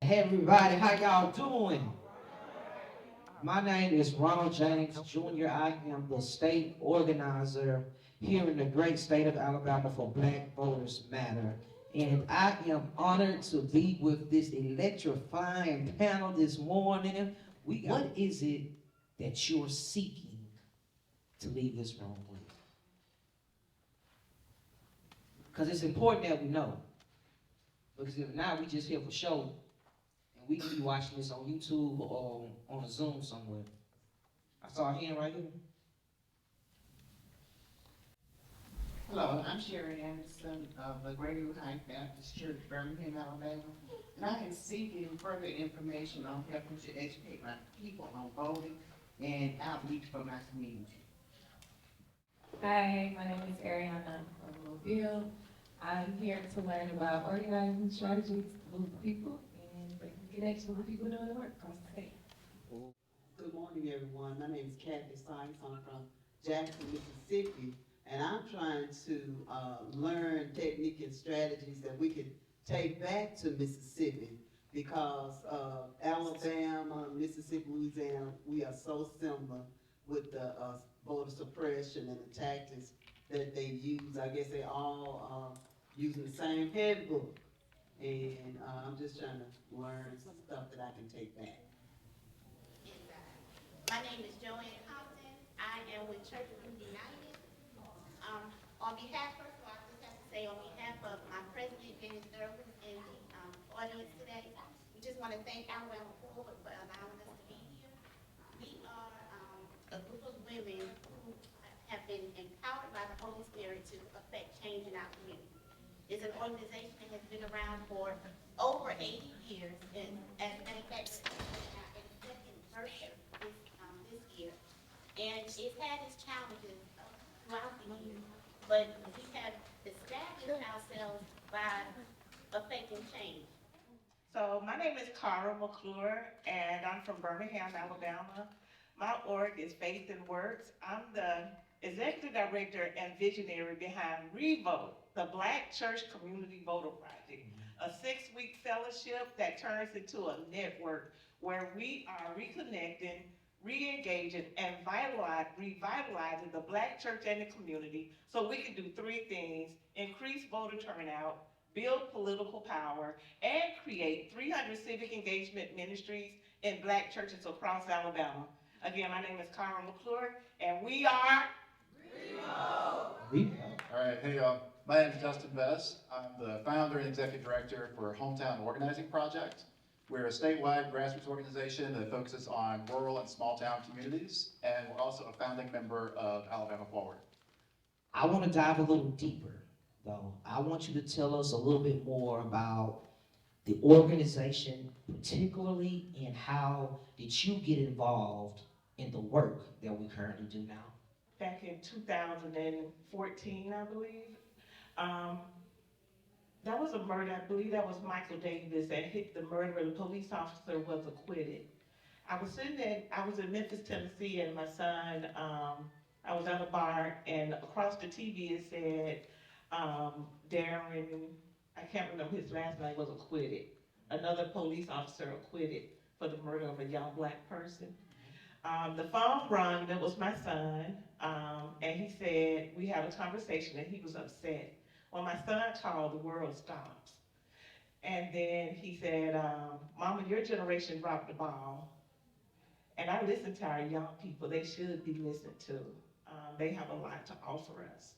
Hey everybody, how y'all doing? My name is Ronald James Jr. I am the state organizer here in the great state of Alabama for Black Voters Matter. And I am honored to be with this electrifying panel this morning. What is it that you're seeking to leave this room with? Because it's important that we know. Because if not, we just here for show, and we can be watching this on YouTube or on a Zoom somewhere. I saw a hand right here. Hello, I'm Sherry Anderson of the Greater Heights Baptist Church, Birmingham, Alabama. And I am seeking further information on helping to educate my people on voting and outreach for my community. Hi, my name is Ariana from Mobile. I'm here to learn about organizing strategies to move people and breaking connections with people doing the work across the state. Good morning, everyone. My name is Kathy Sykes. I'm from Jackson, Mississippi, and I'm trying to learn technique and strategies that we can take back to Mississippi because Alabama, Mississippi, Louisiana, we are so similar with the voter suppression and the tactics that they use. I guess they all using the same handbook, and I'm just trying to learn some stuff that I can take back. My name is Joanne Compton. I am with Church of Youth United. On behalf, first of all, I just have to say, on behalf of my president, Dennis Durbin, and the audience today, we just want to thank Alabama Forward for allowing us to be here. We are a group of women who have been empowered by the Holy Spirit to affect change in our community. It's an organization that has been around for over 80 years, and as a matter of fact, it's second version this year. And it's had its challenges throughout the year, but we have established ourselves by affecting change. So my name is Cara McClure, and I'm from Birmingham, Alabama. My org is Faith and Works. I'm the executive director and visionary behind Revote, the Black Church Community Voter Project, a 6-week fellowship that turns into a network where we are reconnecting, re-engaging, and revitalizing the Black church and the community so we can do 3 things: increase voter turnout, build political power, and create 300 civic engagement ministries in Black churches across Alabama. Again, my name is Cara McClure, and we are Revo. All right, hey y'all. My name is Justin Bess. I'm the founder and executive director for Hometown Organizing Project. We're a statewide grassroots organization that focuses on rural and small town communities, and we're also a founding member of Alabama Forward. I want to dive a little deeper, though. I want you to tell us a little bit more about the organization, particularly, and how did you get involved in the work that we currently do now? back in 2014, I believe. That was a murder. I believe that was Michael Davis that hit the murderer. The police officer was acquitted. I was in Memphis, Tennessee, and my son, I was at a bar, and across the TV it said, Darren, I can't remember his last name, was acquitted. Another police officer acquitted for the murder of a young Black person. The phone rang, that was my son, and he said, we had a conversation, and he was upset. When my son called, the world stopped. And then he said, Mama, your generation dropped the ball. And I listen to our young people. They should be listened to. They have a lot to offer us.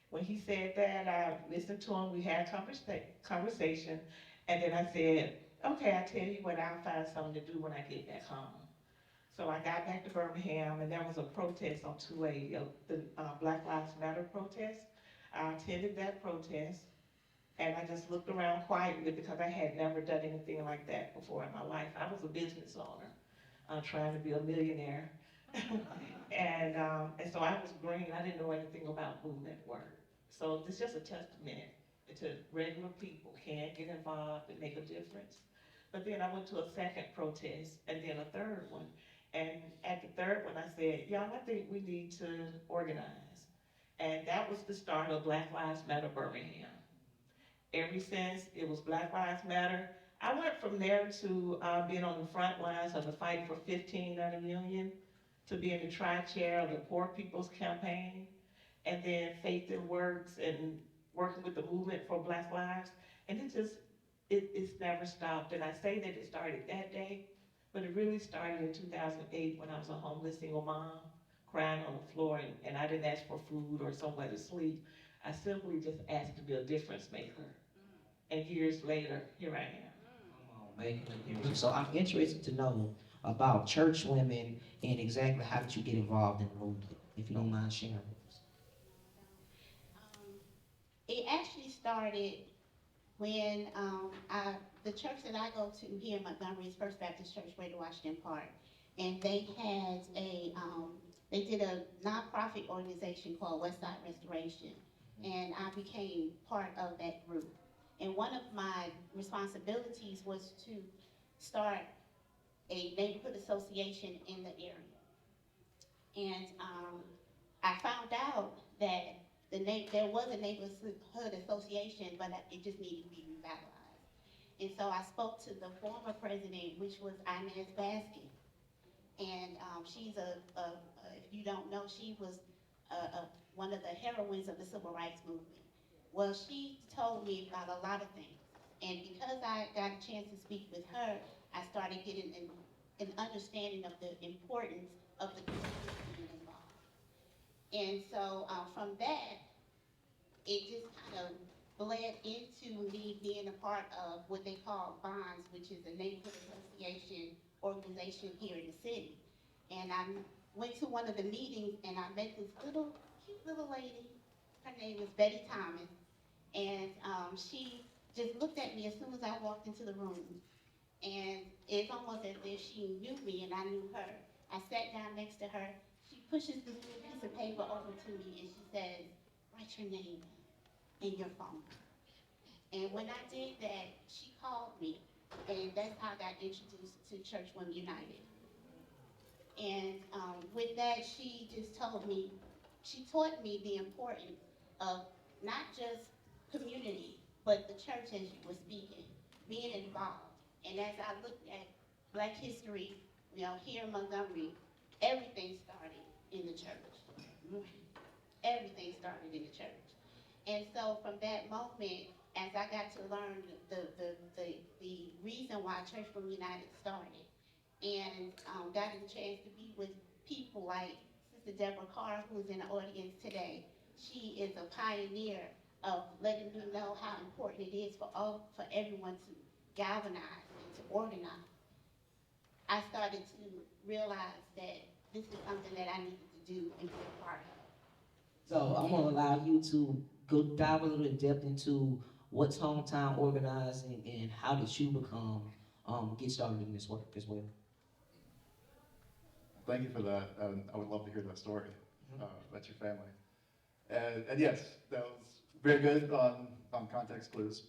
When he said that, I listened to him. We had a conversation. And then I said, okay, I tell you what, I'll find something to do when I get back home. So I got back to Birmingham, and there was a protest on 280, the Black Lives Matter protest. I attended that protest, and I just looked around quietly because I had never done anything like that before in my life. I was a business owner, trying to be a millionaire. and so I was green. I didn't know anything about movement work. So it's just a testament to regular people can get involved and make a difference. But then I went to a second protest, and then a third one. And at the third one, I said, y'all, I think we need to organize. And that was the start of Black Lives Matter Birmingham. Ever since it was Black Lives Matter, I went from there to being on the front lines of the fight for 15 not a million, to being the tri-chair of the Poor People's Campaign, and then Faith and Works and working with the Movement for Black Lives. And it's never stopped. And I say that it started that day, but it really started in 2008 when I was a homeless single mom, crying on the floor, and I didn't ask for food or somewhere to sleep. I simply just asked to be a difference maker. And years later, here I am. Come on, making a difference. So I'm interested to know about church women and exactly how did you get involved in the movement, if you don't mind sharing with us. It actually started when the church that I go to here in Montgomery is First Baptist Church, Greater Washington Park, and they had they did a nonprofit organization called Westside Restoration, and I became part of that group. And one of my responsibilities was to start a neighborhood association in the area. And I found out that there was a neighborhood association, but it just needed to be revitalized. And so I spoke to the former president, which was Inez Baskin. And she's if you don't know, she was one of the heroines of the civil rights movement. Well, she told me about a lot of things. And because I got a chance to speak with her, I started getting an understanding of the importance of the community being involved. And so from that, it just kind of bled into me being a part of what they call Bonds, which is a neighborhood association organization here in the city. And I went to one of the meetings and I met this cute little lady. Her name was Betty Thomas. And she just looked at me as soon as I walked into the room. And it's almost as if she knew me and I knew her. I sat down next to her. She pushes this little piece of paper over to me and she says, "Write your name and your phone." And when I did that, she called me, and that's how I got introduced to Church Women United. And with that, she taught me the importance of not just community, but the church, as you were speaking, being involved. And as I looked at Black history, here in Montgomery, everything started in the church. Everything started in the church. And so from that moment, as I got to learn the reason why Church Women United started, and got a chance to be with people like Sister Deborah Carr, who's in the audience today. She is a pioneer of letting me know how important it is for everyone to galvanize and to organize. I started to realize that this is something that I needed to do and be a part of. So I'm gonna allow you to go dive a little in depth into what's hometown organizing and how did you get started in this work as well. Thank you for that. I would love to hear that story about your family. And yes, that was very good on context clues.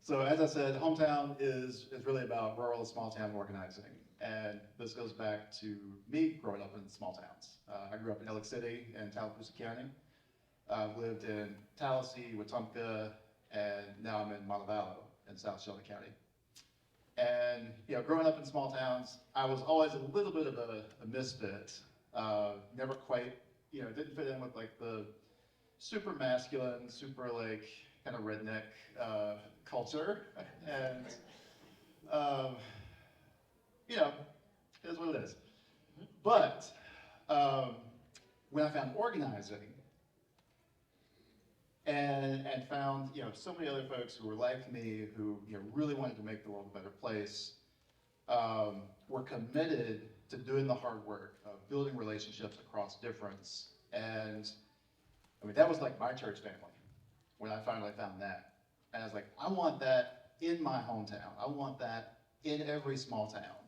So as I said, hometown is really about rural and small town organizing. And this goes back to me growing up in small towns. I grew up in Ellick City in Tallapoosa County. I've lived in Tallahassee, Wetumpka, and now I'm in Montevallo in South Shelby County. And growing up in small towns, I was always a little bit of a misfit. Never quite, didn't fit in with like the super masculine, super like kind of redneck culture. And it is what it is. But when I found organizing and found so many other folks who were like me, who really wanted to make the world a better place, were committed to doing the hard work of building relationships across difference. And I mean, that was like my church family when I finally found that. And I was like, I want that in my hometown. I want that in every small town.